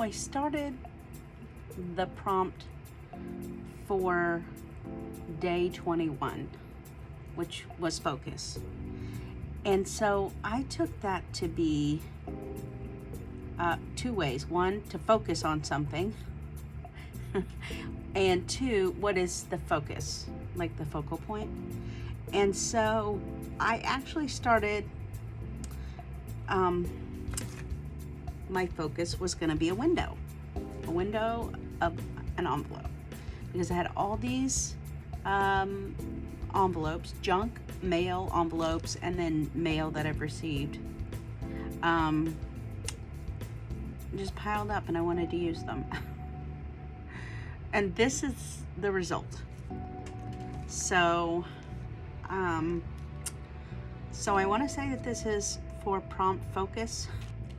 So I started the prompt for day 21, which was focus. And so I took that to be two ways. One, to focus on something. And two, what is the focus, like the focal point? And so I actually started, my focus was going to be a window of an envelope, because I had all these envelopes, junk mail envelopes, and then mail that I've received, just piled up, and I wanted to use them. And this is the result. So so I want to say that this is for prompt focus.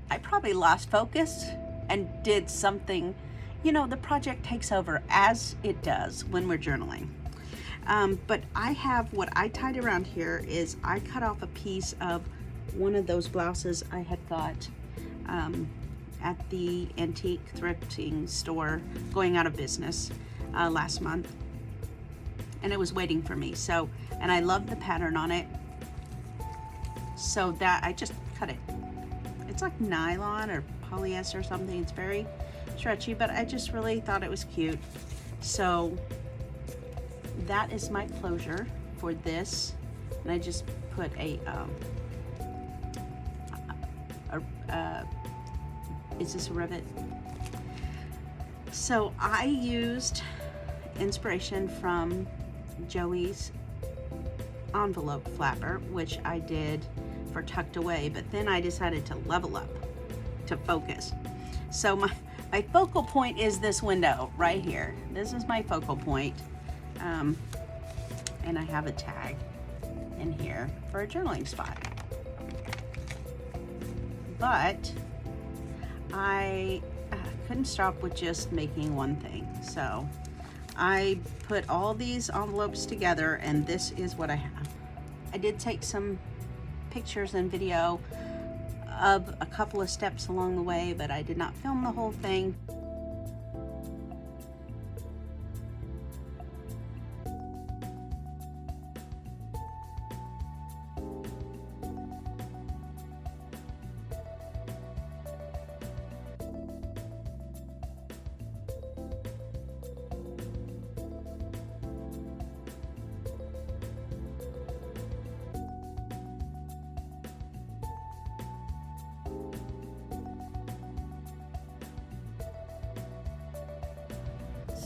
I probably lost focus and did something, you know, the project takes over as it does when we're journaling. But I have, what I tied around here is I cut off a piece of one of those blouses I had got at the antique thrifting store going out of business last month, and it was waiting for me. So, and I love the pattern on it, so that I just cut it. It's like nylon or polyester or something. It's very stretchy, but I just really thought it was cute. So that is my closure for this, and I just put is this a rivet? So I used inspiration from Joey's envelope flapper, which I did for tucked away, but then I decided to level up to focus. So my focal point is this window right here. This is my focal point. And I have a tag in here for a journaling spot. But I couldn't stop with just making one thing. So I put all these envelopes together, and this is what I have. I did take some pictures and video of a couple of steps along the way, but I did not film the whole thing.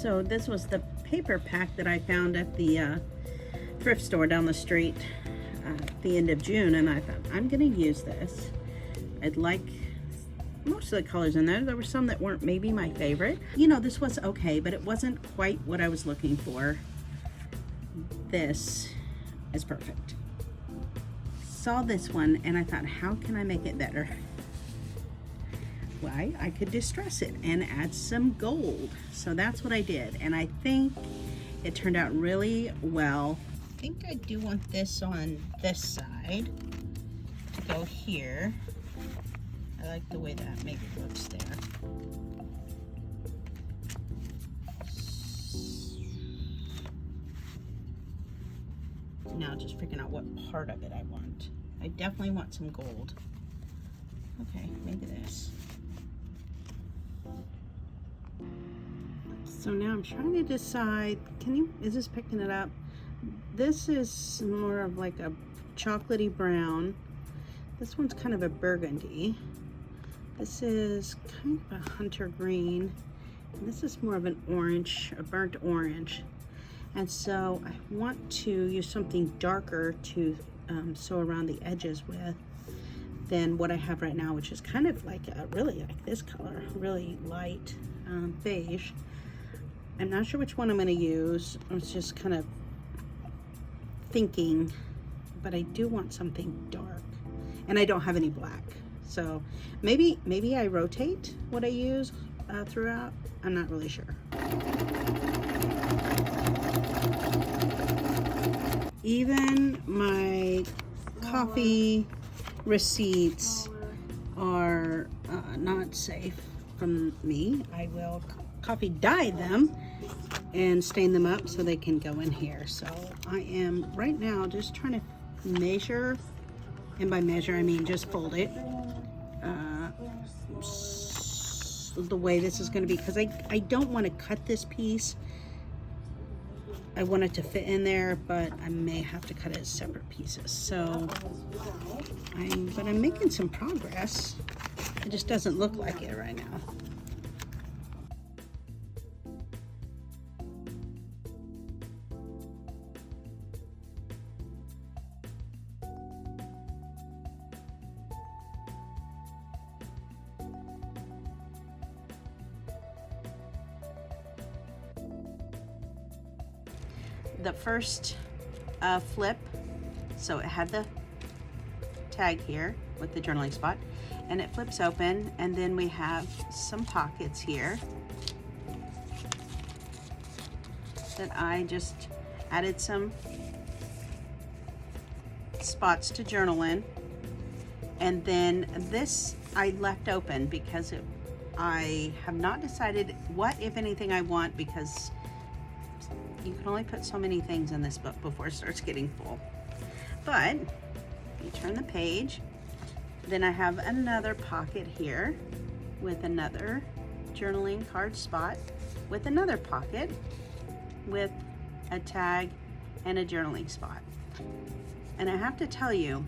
So this was the paper pack that I found at the thrift store down the street at the end of June, and I thought, I'm gonna use this. I'd like most of the colors in there. There were some that weren't maybe my favorite. You know, this was okay, but it wasn't quite what I was looking for. This is perfect. Saw this one and I thought, how can I make it better? Why, I could distress it and add some gold. So that's what I did, and I think it turned out really well. I think I do want this on this side to go here. I like the way that maybe looks there. Now just figuring out what part of it I want. I definitely want some gold. Okay, maybe this. So now I'm trying to decide, is this picking it up? This is more of like a chocolatey brown. This one's kind of a burgundy. This is kind of a hunter green. And this is more of an orange, a burnt orange. And so I want to use something darker to sew around the edges with than what I have right now, which is kind of like really like this color, really light beige. I'm not sure which one I'm going to use. I was just kind of thinking, but I do want something dark, and I don't have any black. So maybe I rotate what I use throughout. I'm not really sure. Even my coffee receipts are not safe. from me, I will coffee dye them and stain them up so they can go in here. So I am right now just trying to measure, and by measure I mean just fold it the way this is going to be, because I don't want to cut this piece. I want it to fit in there, but I may have to cut it as separate pieces. So I'm making some progress. It just doesn't look like it right now. The first flip, so it had the tag here with the journaling spot, and it flips open, and then we have some pockets here that I just added some spots to journal in, and then this I left open because I have not decided what, if anything, I want, because you can only put so many things in this book before it starts getting full. But you turn the page, then I have another pocket here with another journaling card spot, with another pocket with a tag and a journaling spot. And I have to tell you,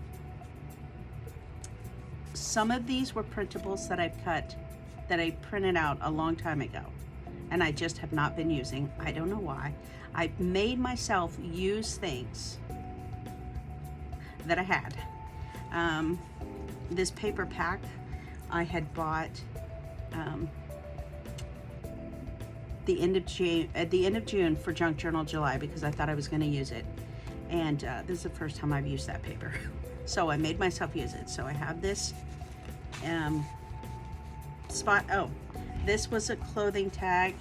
some of these were printables that I've cut, that I printed out a long time ago, and I just have not been using. I don't know why. I've made myself use things that I had. This paper pack I had bought the end of June, at the end of June for Junk Journal July, because I thought I was going to use it, and this is the first time I've used that paper. So I made myself use it. So I have this spot. Oh, this was a clothing tag.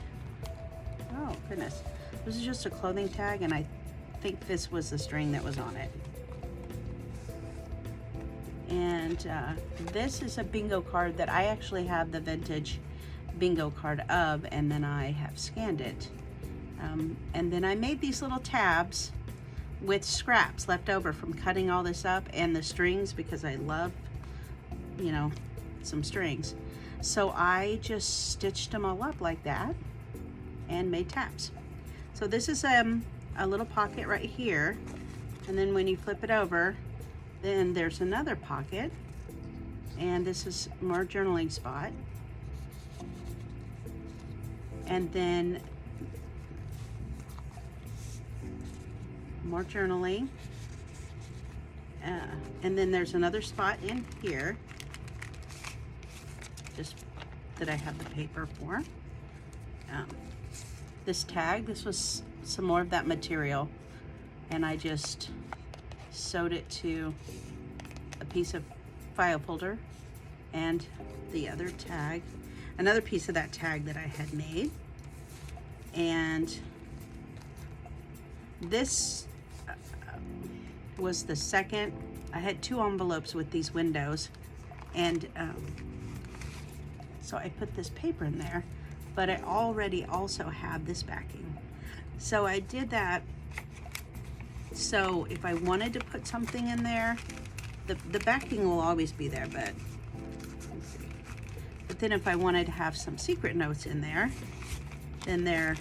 Oh goodness, this is just a clothing tag, and I think this was the string that was on it. And this is a bingo card that I actually have the vintage bingo card of, and then I have scanned it. And then I made these little tabs with scraps left over from cutting all this up, and the strings, because I love, you know, some strings. So I just stitched them all up like that and made tabs. So this is a little pocket right here, and then when you flip it over, then there's another pocket, and this is more journaling spot, and then more journaling, and then there's another spot in here just that I have the paper for. This tag, this was some more of that material, and I just sewed it to a piece of file folder, and the other tag, another piece of that tag that I had made. And this was the second. I had two envelopes with these windows, and so I put this paper in there, but I already also have this backing. So I did that. So if I wanted to put something in there, the backing will always be there, but let's see. But then if I wanted to have some secret notes in there, then they're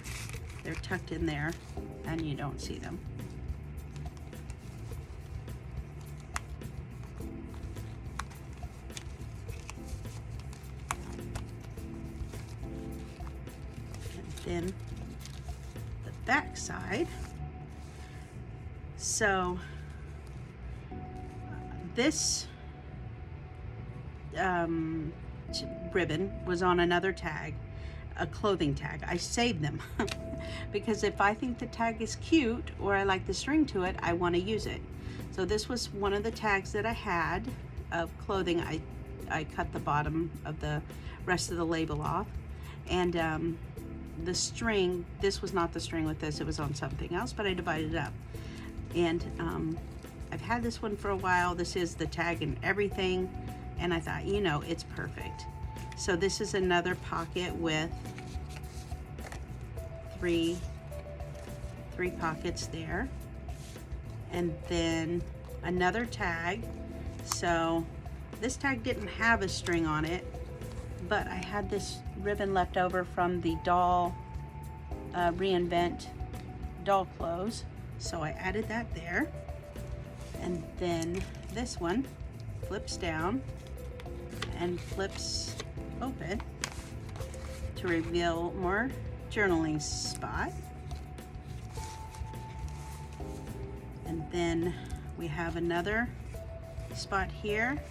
tucked in there and you don't see them. And then the back side. So this ribbon was on another tag, a clothing tag. I saved them because if I think the tag is cute or I like the string to it, I want to use it. So this was one of the tags that I had of clothing. I cut the bottom of the rest of the label off, and the string, this was not the string with this, it was on something else, but I divided it up. And I've had this one for a while. This is the tag and everything, and I thought, you know, it's perfect. So this is another pocket with three pockets there. And then another tag. So this tag didn't have a string on it, but I had this ribbon left over from the doll Reinvent doll clothes. So I added that there. And then this one flips down and flips open to reveal more journaling spot. And then we have another spot here.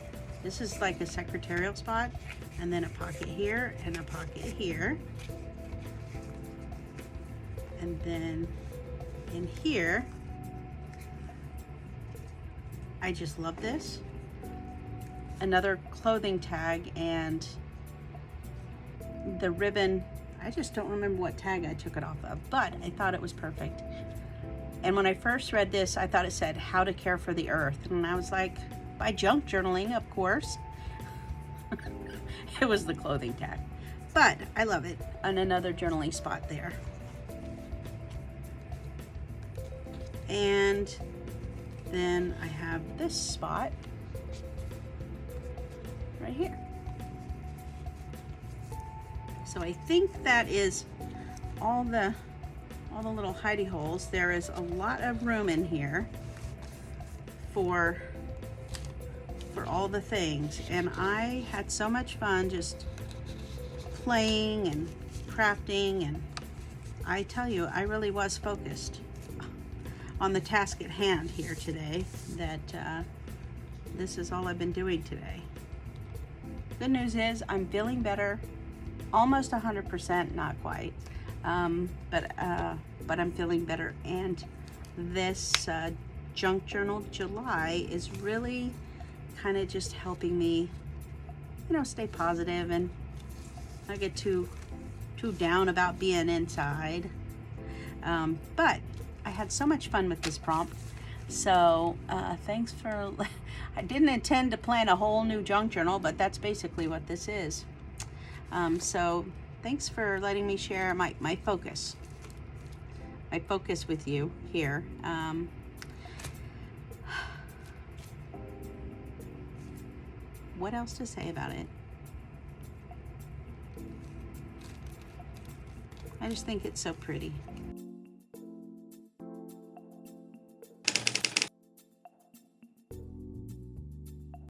This is like a secretarial spot, and then a pocket here and a pocket here. And then in here, I just love this. Another clothing tag, and the ribbon, I just don't remember what tag I took it off of, but I thought it was perfect. And when I first read this, I thought it said how to care for the earth, and I was like, by junk journaling, of course. It was the clothing tag, but I love it. And another journaling spot there. And then I have this spot right here. So I think that is all the little hidey holes. There is a lot of room in here for all the things, and I had so much fun just playing and crafting, and I tell you, I really was focused on the task at hand here today. That this is all I've been doing today. Good news is I'm feeling better, almost 100%, not quite, but I'm feeling better. And this Junk Journal July is really kind of just helping me, you know, stay positive and not get too down about being inside. But I had so much fun with this prompt. So thanks for, I didn't intend to plan a whole new junk journal, but that's basically what this is. So thanks for letting me share my focus with you here. What else to say about it? I just think it's so pretty.